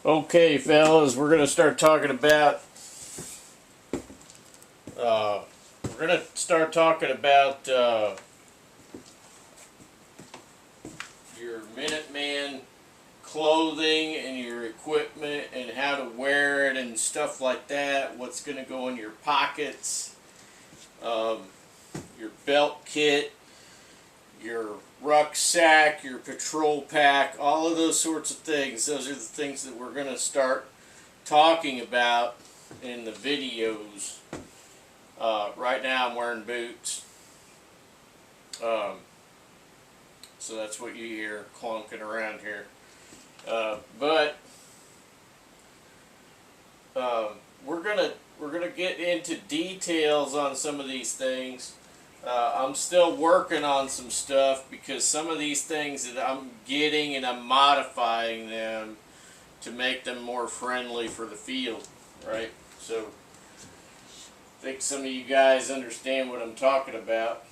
Okay, fellas, we're gonna start talking about uh, your Minuteman clothing and your equipment and how to wear it and stuff like that. What's gonna go in your pockets, um, your belt kit, your rucksack, your patrol pack, all of those sorts of things. Those are the things that we're gonna start talking about in the videos. Right now I'm wearing boots. So that's what you hear clunking around here. But we're gonna get into details on some of these things. I'm still working on some stuff because some of these things that I'm getting and I'm modifying them to make them more friendly for the field, right? So I think some of you guys understand what I'm talking about.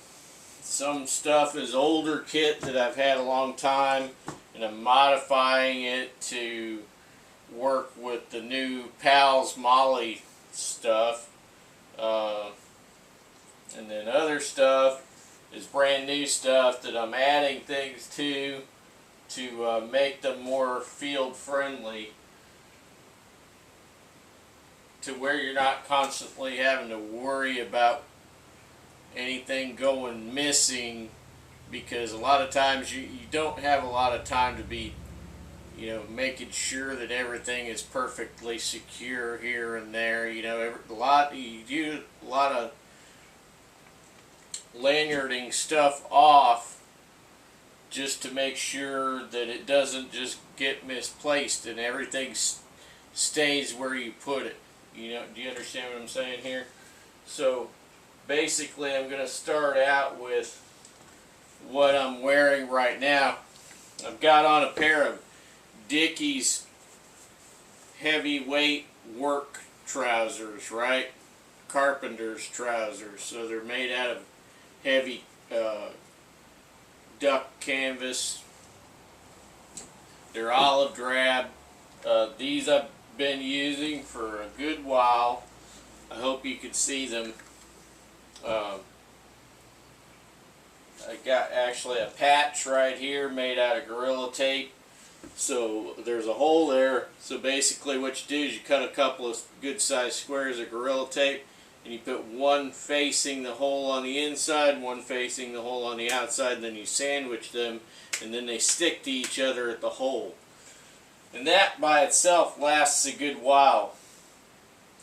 Some stuff is older kit that I've had a long time, and I'm modifying it to work with the new Pals Molly stuff. And then other stuff is brand new stuff that I'm adding things to make them more field friendly, to where you're not constantly having to worry about anything going missing, because a lot of times you don't have a lot of time to be making sure that everything is perfectly secure here and there. You do a lot of lanyarding stuff off just to make sure that it doesn't just get misplaced and everything stays where you put it. Do you understand what I'm saying here? So basically I'm going to start out with what I'm wearing right now. I've got on a pair of Dickies heavyweight work trousers, right? Carpenter's trousers. So they're made out of heavy duck canvas. They're olive drab. These I've been using for a good while. I hope you can see them. I got actually a patch right here made out of Gorilla Tape. So there's a hole there. So basically what you do is you cut a couple of good sized squares of Gorilla Tape, and you put one facing the hole on the inside, one facing the hole on the outside, and then you sandwich them, and then they stick to each other at the hole. And that by itself lasts a good while.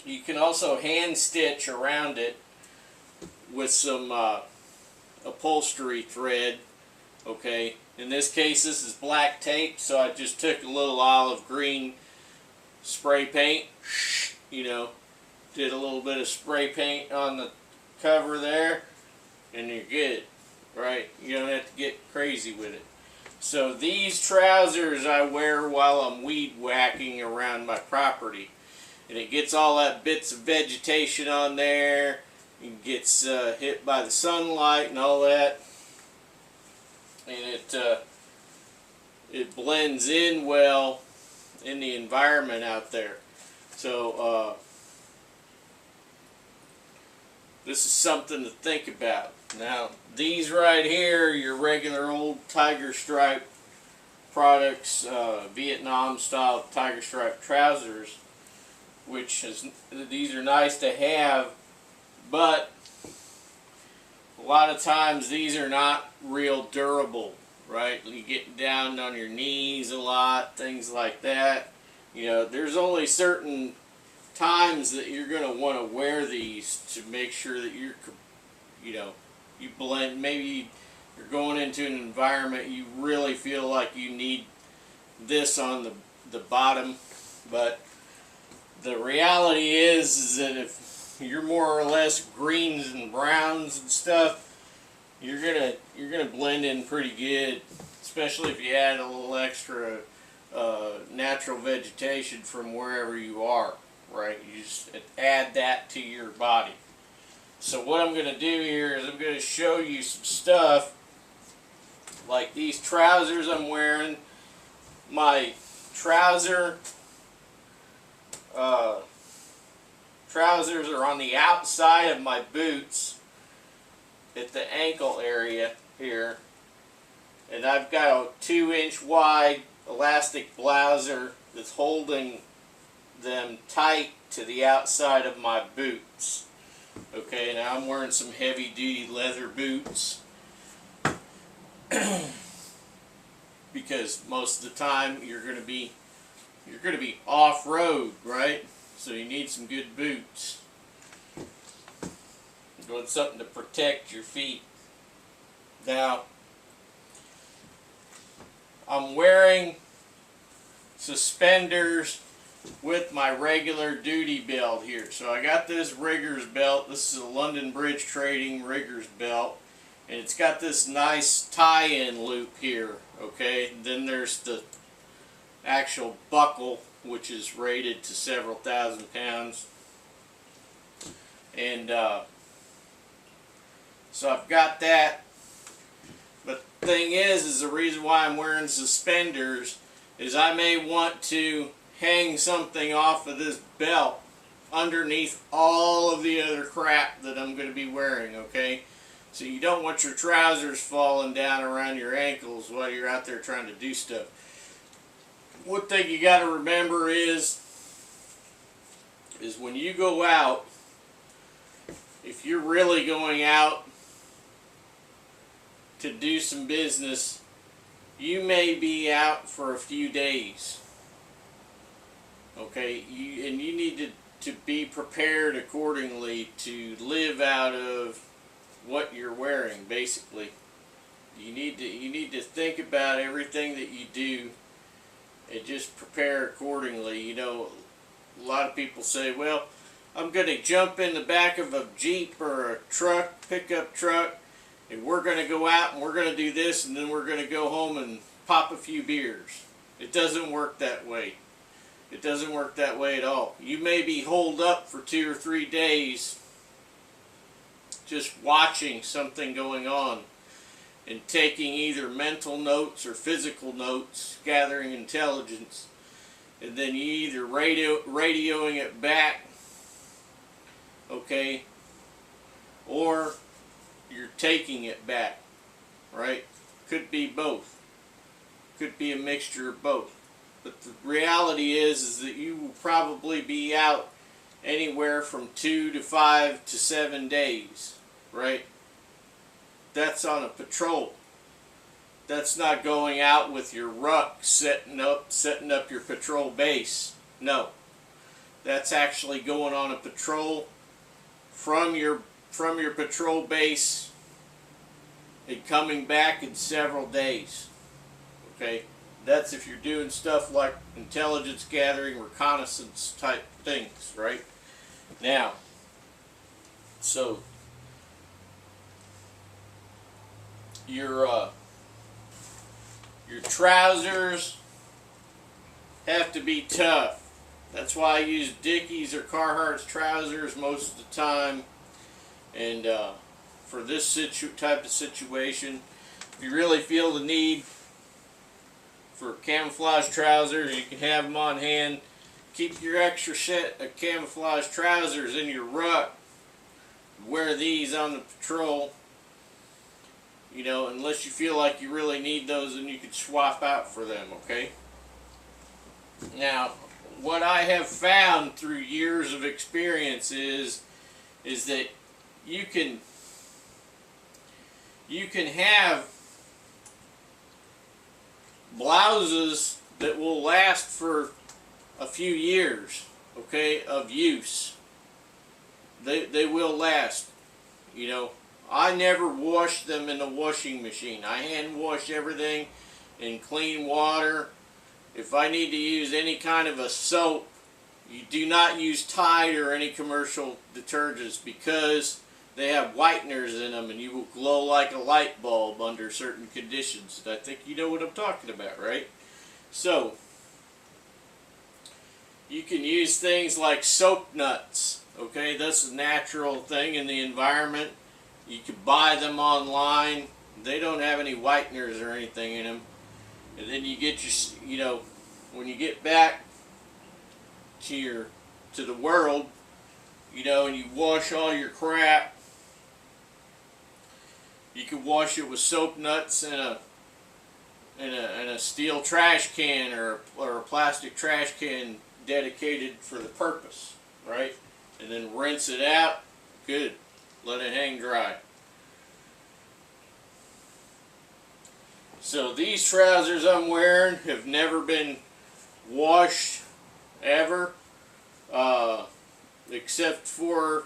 You can also hand stitch around it with some upholstery thread. Okay, in this case this is black tape, so I just took a little olive green spray paint, did a little bit of spray paint on the cover there, and you're good, right? You don't have to get crazy with it. So these trousers I wear while I'm weed whacking around my property, and it gets all that bits of vegetation on there. It gets hit by the sunlight and all that, and it blends in well in the environment out there. So this is something to think about. Now these right here are your regular old tiger stripe products, Vietnam style tiger stripe trousers, these are nice to have, but a lot of times these are not real durable, right? You get down on your knees a lot, things like that. There's only certain times that you're going to want to wear these to make sure that you blend. Maybe you're going into an environment you really feel like you need this on the bottom, but the reality is that if you're more or less greens and browns and stuff, you're gonna blend in pretty good, especially if you add a little extra natural vegetation from wherever you are, right? You just add that to your body. So what I'm gonna do here is I'm gonna show you some stuff like these trousers I'm wearing. My trouser trousers are on the outside of my boots at the ankle area here, and I've got a 2-inch wide elastic blouser that's holding them tight to the outside of my boots. Okay, now I'm wearing some heavy duty leather boots because most of the time you're going to be off-road, right? So you need some good boots. You want something to protect your feet. Now, I'm wearing suspenders with my regular duty belt here. So I got this rigger's belt. This is a London Bridge Trading rigger's belt. And it's got this nice tie-in loop here. Okay, and then there's the actual buckle, which is rated to several thousand pounds. And so I've got that. But the thing is the reason why I'm wearing suspenders is I may want to hang something off of this belt underneath all of the other crap that I'm going to be wearing, okay? So you don't want your trousers falling down around your ankles while you're out there trying to do stuff. One thing you got to remember is when you go out, if you're really going out to do some business, you may be out for a few days. Okay, you need to be prepared accordingly to live out of what you're wearing. Basically, you need to think about everything that you do and just prepare accordingly. You know, a lot of people say, well, I'm going to jump in the back of a Jeep or a truck, pickup truck, and we're going to go out and we're going to do this, and then we're going to go home and pop a few beers. It doesn't work that way. It doesn't work that way at all. You may be holed up for 2 or 3 days just watching something going on and taking either mental notes or physical notes, gathering intelligence, and then you either radioing it back, okay, or you're taking it back, right? Could be both. Could be a mixture of both. But the reality is that you will probably be out anywhere from 2 to 5 to 7 days, right? That's on a patrol. That's not going out with your ruck setting up your patrol base. No. That's actually going on a patrol from your patrol base and coming back in several days. Okay? That's if you're doing stuff like intelligence gathering, reconnaissance type things, right? Now, so your trousers have to be tough. That's why I use Dickies or Carhartt's trousers most of the time. And for this type of situation, if you really feel the need for camouflage trousers, you can have them on hand. Keep your extra set of camouflage trousers in your ruck. Wear these on the patrol. You know, unless you feel like you really need those, and you can swap out for them, okay? Now, what I have found through years of experience is that you can have blouses that will last for a few years, okay, of use. They will last. You know, I never wash them in the washing machine. I hand wash everything in clean water. If I need to use any kind of a soap, you do not use Tide or any commercial detergents, because they have whiteners in them and you will glow like a light bulb under certain conditions. I think you know what I'm talking about, right? So, you can use things like soap nuts, okay? That's a natural thing in the environment. You can buy them online. They don't have any whiteners or anything in them. And then you get your, you know, when you get back to your to the world, you know, and you wash all your crap. You can wash it with soap nuts in a steel trash can or a plastic trash can dedicated for the purpose, right? And then rinse it out. Good. Let it hang dry. So these trousers I'm wearing have never been washed ever, except for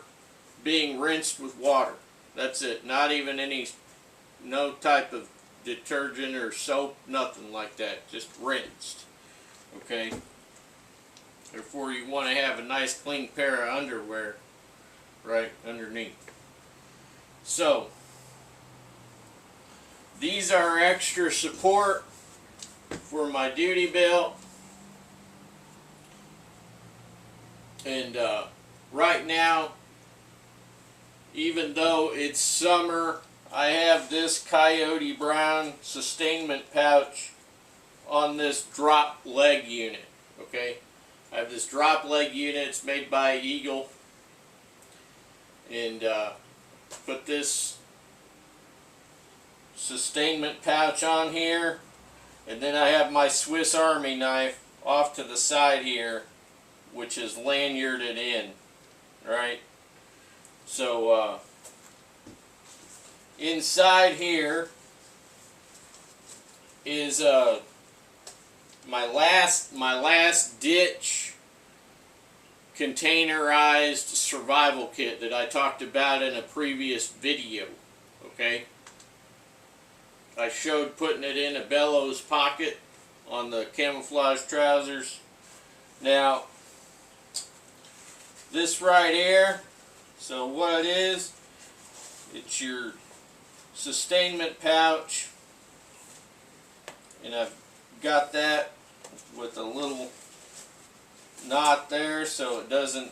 being rinsed with water. That's it. Not even no type of detergent or soap, nothing like that. Just rinsed. Okay? Therefore, you want to have a nice clean pair of underwear right underneath. So, these are extra support for my duty belt. And right now, even though it's summer, I have this Coyote Brown sustainment pouch on this drop leg unit. Okay, I have this drop leg unit. It's made by Eagle, and put this sustainment pouch on here, and then I have my Swiss Army knife off to the side here, which is lanyarded in, right? So inside here is my last ditch containerized survival kit that I talked about in a previous video. Okay, I showed putting it in a bellows pocket on the camouflage trousers. Now this right here, so what it is, it's your sustainment pouch, and I've got that with a little knot there so it doesn't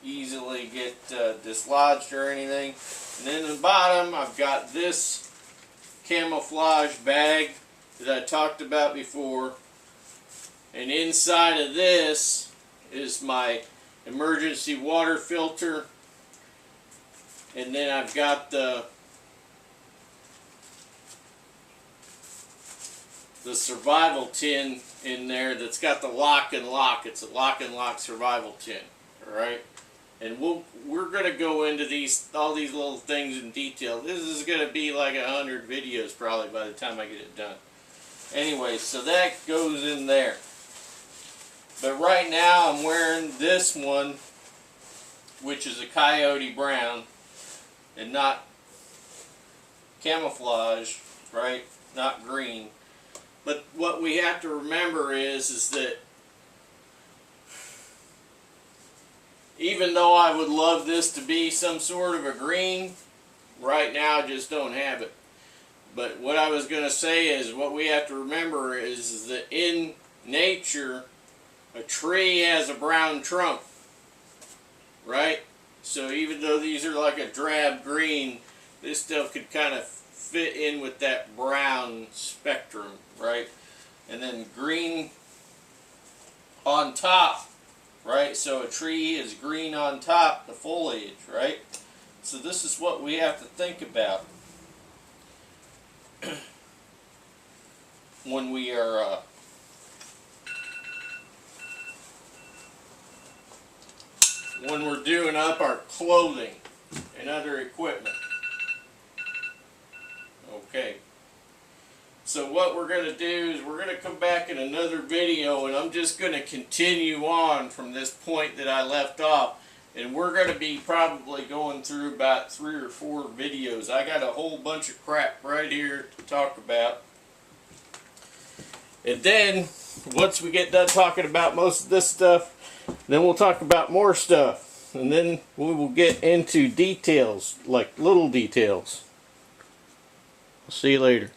easily get dislodged or anything. And then in the bottom I've got this camouflage bag that I talked about before, and inside of this is my emergency water filter, and then I've got the survival tin in there that's got the lock and lock. It's a lock and lock survival tin. Alright, and we're gonna go into all these little things in detail. This is gonna be like 100 videos probably by the time I get it done. Anyway, so that goes in there. But right now I'm wearing this one, which is a Coyote Brown and not camouflage, right? Not green. But what we have to remember is that even though I would love this to be some sort of a green, right now I just don't have it. But what I was going to say is what we have to remember is that in nature, a tree has a brown trunk, right? So even though these are like a drab green, this stuff could kind of fit in with that brown spectrum, right? And then green on top, right? So a tree is green on top, the foliage, right? So this is what we have to think about when we are when we're doing up our clothing and other equipment. Okay, so what we're going to do is we're going to come back in another video, and I'm just going to continue on from this point that I left off, and we're going to be probably going through about 3 or 4 videos. I got a whole bunch of crap right here to talk about, and then once we get done talking about most of this stuff, then we'll talk about more stuff, and then we will get into details, like little details. See you later.